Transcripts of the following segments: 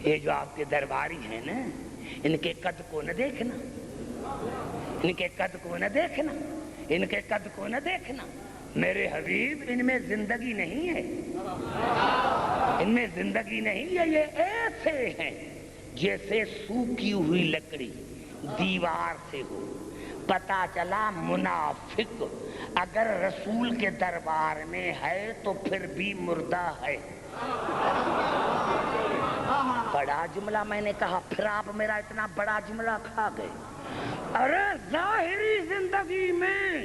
یہ جو آپ کے درباری ہیں نا، ان کے قد کو نہ دیکھنا، ان کے قد کو نہ دیکھنا، ان کے قد کو نہ دیکھنا، میرے حبیب ان میں زندگی نہیں ہے، ان میں زندگی نہیں ہے، یہ ایسے ہیں جیسے سوکھی ہوئی لکڑی دیوار سے ہو۔ پتا چلا منافق اگر رسول کے دربار میں ہے تو پھر بھی مردہ ہے۔ بڑا جملہ میں نے کہا، پھر آپ میرا اتنا بڑا جملہ کھا گئے۔ ارے ظاہری زندگی میں،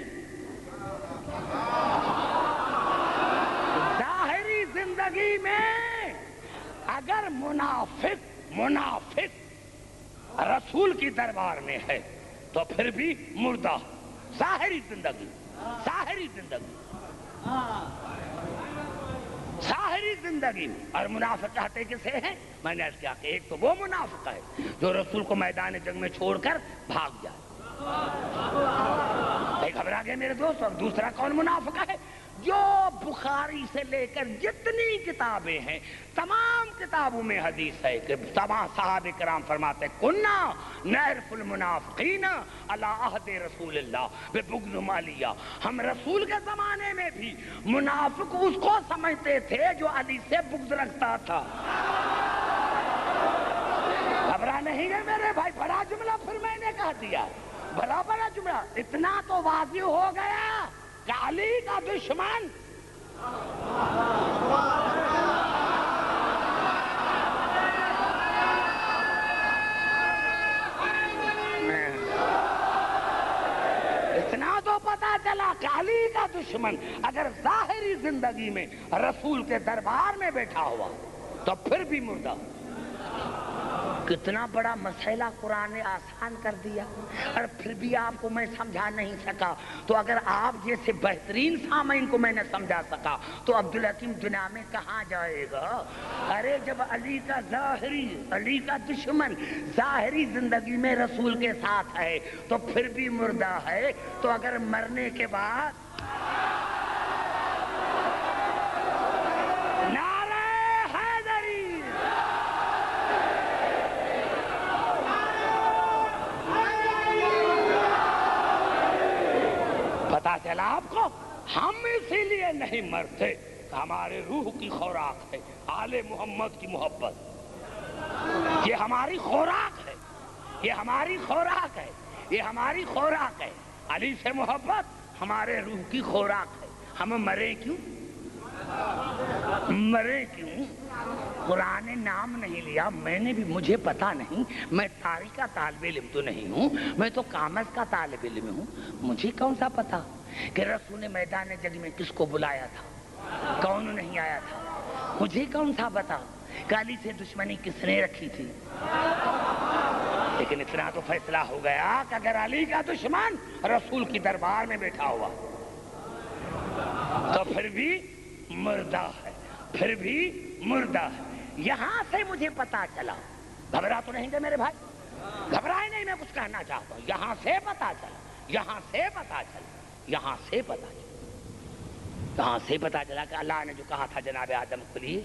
ظاہری زندگی میں اگر منافق رسول کی دربار میں ہے تو پھر بھی مردہ۔ ظاہری زندگی، ظاہری زندگی، ظاہری زندگی میں۔ اور منافق کہتے کسے ہیں؟ میں نے عرض کیا کہ ایک تو وہ منافق ہے جو رسول کو میدان جنگ میں چھوڑ کر بھاگ جائے، گھبرا گئے میرے دوست۔ اور دوسرا کون منافق ہے؟ جو بخاری سے لے کر جتنی کتابیں ہیں تمام کتابوں میں حدیث ہے کہ تمام صحابہ کرام فرماتے ہیں کنا نعرف المنافقین علی عہد رسول اللہ ببغض علیہ، ہم رسول کے زمانے میں بھی منافق اس کو سمجھتے تھے جو علی سے بغض رکھتا تھا۔ گھبرا نہیں گئے میرے بھائی، بڑا جملہ پھر میں نے کہہ دیا، بڑا جملہ، اتنا تو واضح ہو گیا کہ علی کا دشمن اتنا تو پتا چلا کہ علی کا دشمن اگر ظاہری زندگی میں رسول کے دربار میں بیٹھا ہوا تو پھر بھی مردہ۔ کتنا بڑا مسئلہ قرآن نے آسان کر دیا، اور پھر بھی آپ کو میں سمجھا نہیں سکا۔ تو اگر آپ جیسے بہترین سامعین کو میں نے سمجھا سکا تو عبدالحکیم جنامی کہاں جائے گا؟ ارے جب علی کا دشمن ظاہری زندگی میں رسول کے ساتھ ہے تو پھر بھی مردہ ہے، تو اگر مرنے کے بعد پتا چلا آپ کو، ہم اسی لیے نہیں مرتے کہ ہمارے روح کی خوراک ہے آل محمد کی محبت۔ یہ ہماری خوراک ہے، یہ ہماری خوراک ہے، یہ ہماری خوراک ہے۔ علی سے محبت ہمارے روح کی خوراک ہے۔ ہم مرے کیوں؟ مرے کیوں؟ قرآن نے نام نہیں لیا، میں نے بھی، مجھے پتا نہیں، میں تاریخ کا طالب علم تو نہیں ہوں، میں تو کامرس کا طالب علم ہوں، مجھے کون سا پتا کہ رسول نے میدان جنگ میں کس کو بلایا تھا، کون نہیں آیا تھا؟ مجھے کون سا پتا کہ علی سے دشمنی کس نے رکھی تھی؟ لیکن اتنا تو فیصلہ ہو گیا کہ اگر علی کا دشمن رسول کی دربار میں بیٹھا ہوا تو پھر بھی مردہ ہے، پھر بھی مردہ ہے۔ یہاں سے مجھے پتا چلا، گھبرا تو نہیں گئے میرے بھائی؟ گھبرائے نہیں، میں کچھ کہنا چاہتا ہوں۔ یہاں سے پتا چلا، یہاں سے پتا چلا، یہاں سے پتا چلا، یہاں سے پتا چلا کہ اللہ نے جو کہا تھا جناب آدم کے لیے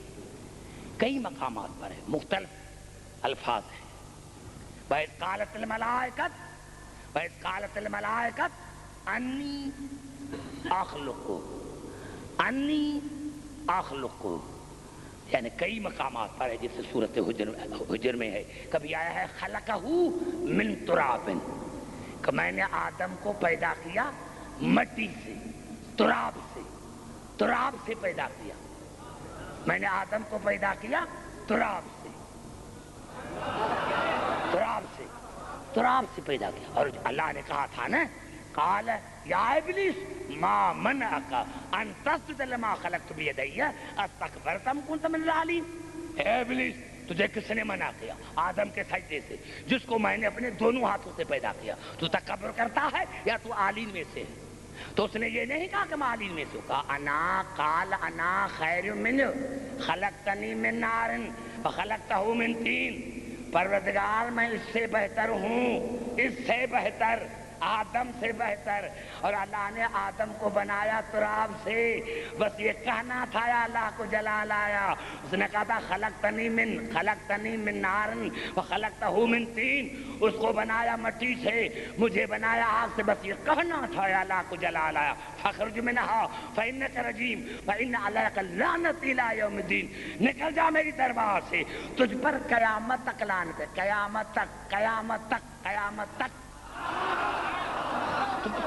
کئی مقامات پر ہے، مختلف الفاظ ہیں۔ وَإِذْ قَالَتِ الْمَلَائِكَةُ أَنِّي أَخْلُقُ، یعنی کئی مقامات پر ہے، جس سے صورت حجر میں ہے۔ کبھی آیا ہے خَلَقَهُ مِن تُرَابٍ، کہ میں نے آدم کو پیدا کیا مٹی سے، تراب سے پیدا کیا، میں نے آدم کو پیدا کیا تراب سے پیدا کیا۔ اور اللہ نے کہا تھا نا، قال یا ابلیس ما منعک ان تسجد لما خلقت بیدی استکبرت ام کنت من العالین، اے ابلیس تجھے کس نے منع کیا آدم کے سجدے سے جس کو میں نے اپنے دونوں ہاتھوں سے پیدا کیا؟ تو تکبر کرتا ہے یا تو عالین میں سے ہے؟ تو اس نے یہ نہیں کہا کہ میں عالین میں سے ہوں، کہا قال انا خیر منہ خلقتنی من نار فخلقتہ من طین، پروردگار میں اس سے بہتر ہوں، اس سے بہتر آدم سے بہتر، اور اللہ نے آدم کو بنایا تراب سے، بس یہ کہنا تھا یا اللہ کو جلال آیا، اس نے کہا تھا خلقتنی من نار وخلقتہ من طین، اس کو بنایا مٹی سے، مجھے بنایا آگ سے، بس یہ کہنا تھا یا اللہ کو جلال آیا، فاخرج منہا فانک رجیم وان علیک اللعنۃ الی یوم الدین، نکل جا میری دربار سے، تجھ پر قیامت تک لعنت ہے، قیامت تک، قیامت تک، قیامت تک،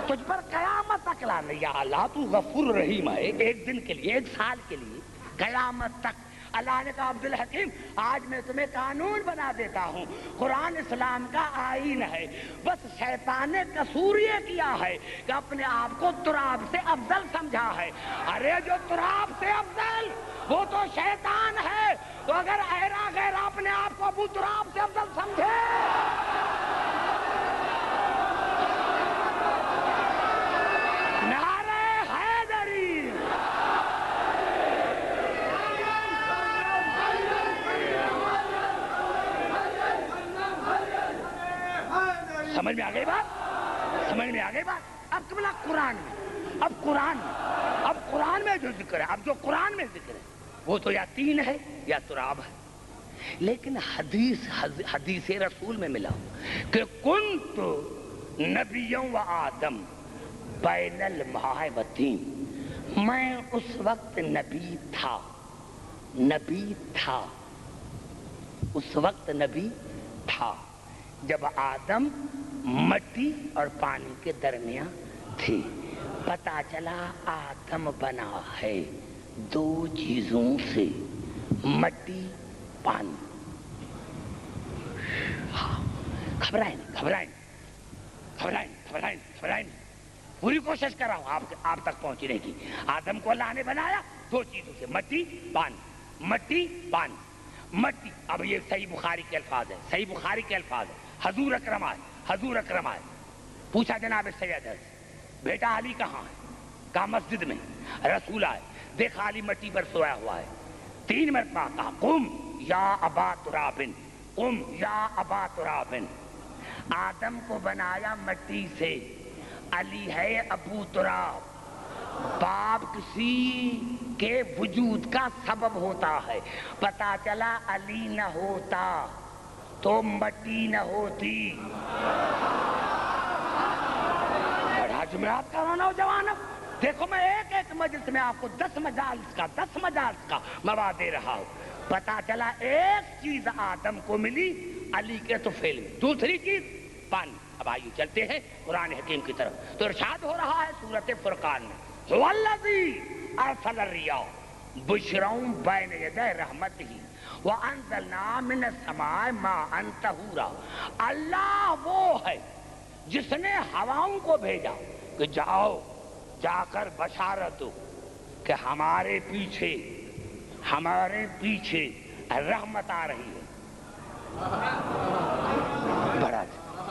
تجھ پر قیامت تک لعنت ہے۔ یا اللہ تو غفور رحیم ہے، ایک دن کے لیے، ایک سال کے لیے، قیامت تک۔ اللہ نے کہا عبدالحکیم آج میں تمہیں قانون بنا دیتا ہوں، قرآن اسلام کا آئین ہے، بس شیطان نے قصور یہ کیا ہے کہ اپنے آپ کو تراب سے افضل سمجھا ہے۔ ارے جو تراب سے افضل وہ تو شیطان ہے، تو اگر ایرا غیرا اپنے آپ کو ابو تراب سے افضل سمجھے، نعرہ حیدری، سمجھ میں آ گئی بات؟ سمجھ میں آ گئی بات؟ اب قبلہ قرآن میں، اب قرآن میں جو ذکر ہے، اب جو قرآن میں ذکر ہے وہ تو یا تین ہے یا تراب ہے، لیکن حدیث رسول میں ملا کہ کنت نبیوں و آدم بین الماء و طین، میں اس وقت نبی تھا، اس وقت نبی تھا جب آدم مٹی اور پانی کے درمیان تھے، پتا چلا آدم بنا ہے دو چیزوں سے، مٹی پانی۔ گھبرائیں، پوری کوشش کر رہا ہوں آپ تک پہنچنے کی۔ آدم کو اللہ نے بنایا دو چیزوں سے، مٹی پانی۔ مٹی، اب یہ صحیح بخاری کے الفاظ ہے، حضور اکرم آئے، پوچھا جناب سید سے بیٹا علی کہاں ہے؟ کہا مسجد میں۔ رسول آئے، دیکھا علی مٹی پر سویا ہوا ہے، 3 مرتبہ کہا قم یا ابا ترابن۔ آدم کو بنایا مٹی سے، علی ہے ابو تراب۔ باپ کسی کے وجود کا سبب ہوتا ہے، پتا چلا علی نہ ہوتا تو مٹی نہ ہوتی۔ بڑا جملات کر رہا ہوں نوجوان، دیکھو میں ایک مجلس میں آپ کو 10 مجالس کا مواد دے رہا ہوں۔ پتا چلا ایک چیز آدم کو ملی، علی کے تو فیل میں۔ دوسری چیز پانی۔ اب آئیے چلتے ہیں قرآن حکیم کی طرف، تو ارشاد ہو رہا ہے سورۃ فرقان میں، هو الذی ارسل الرياح بشرا بین یدی رحمتہ وانزلنا من السماء ماء طہورا۔ اللہ وہ ہے جس نے ہواؤں کو بھیجا کہ جاؤ، جا کر بشارت دو کہ ہمارے پیچھے رحمت آ رہی ہے۔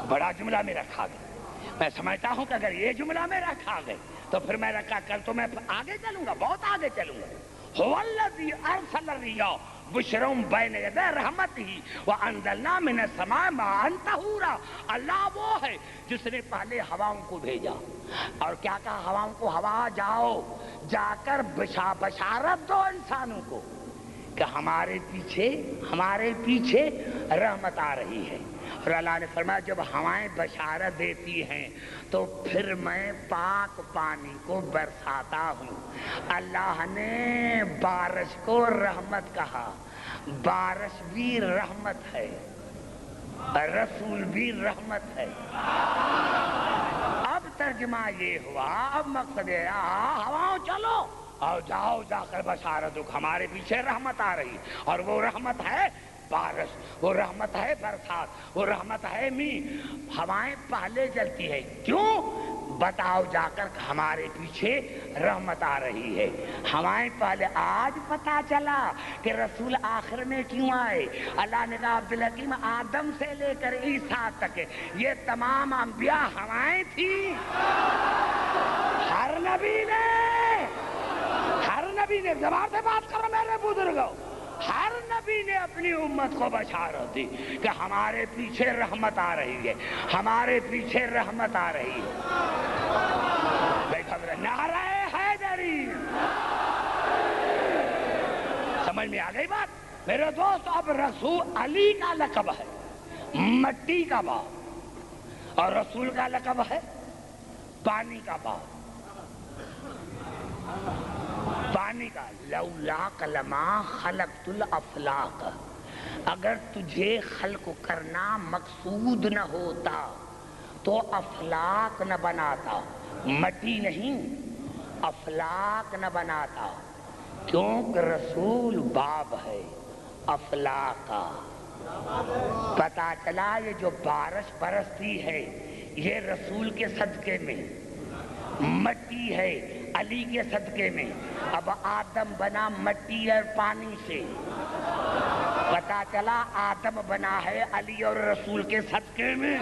بڑا جملہ میں رکھا گیا۔ میں سمجھتا ہوں کہ اگر یہ جملہ میں رکھا گئے تو پھر میں رکھا کل تو میں آگے چلوں گا، بہت آگے چلوں گا۔ هو الذی ارسل الرياح بشرا بین یدی رحمتہ وانزلنا من السماء ماء طہورا۔ اللہ وہ ہے جس نے پہلے ہواؤں کو بھیجا، اور کیا کہا ہواؤں کو؟ ہوا جاؤ، جا کر بشارت دو انسانوں کو کہ ہمارے پیچھے رحمت آ رہی ہے۔ اور اللہ نے فرمایا جب ہوائیں بشارت دیتی ہیں تو پھر میں پاک پانی کو برساتا ہوں۔ اللہ نے بارش کو رحمت کہا، بارش بھی رحمت ہے، رسول بھی رحمت ہے۔ اب ترجمہ یہ ہوا، اب مقصد ہے ہواؤں چلو اور جاؤ، جا کر بشارت دو ہمارے پیچھے رحمت آ رہی، اور وہ رحمت ہے بارش، وہ رحمت ہے برسات، وہ رحمت ہے ہوائیں پہلے چلتی ہے، کیوں؟ بتاؤ جا کر ہمارے پیچھے رحمت آ رہی ہے۔ ہوائیں پہلے، آج پتا چلا کہ رسول آخر میں کیوں آئے۔ اللہ نے کہا عبدالحکیم آدم سے لے کر عیسیٰ تک یہ تمام انبیاء ہوائیں تھیں۔ ہر نبی نے زبان سے بات کرو میرے بزرگوں، ہر نبی نے اپنی امت کو بشارت دی کہ ہمارے پیچھے رحمت آ رہی ہے، ہمارے پیچھے رحمت آ رہی ہے۔ نعرہ حیدری، سمجھ میں آ گئی بات؟ میرے دوست، اب رسول علی کا لقب ہے مٹی کا باپ اور رسول کا لقب ہے پانی کا باپ۔ پانی کا لولاک لما خلقت الافلاق، اگر تجھے خلق کرنا مقصود نہ ہوتا تو افلاق نہ بناتا، مٹی نہیں افلاق نہ بناتا، کیونکہ رسول باب ہے افلاق کا۔ پتا چلا یہ جو بارش برستی ہے یہ رسول کے صدقے میں، مٹی ہے علی کے صدقے میں۔ اب آدم بنا مٹی اور پانی سے، پتا چلا آدم بنا ہے علی اور رسول کے صدقے میں۔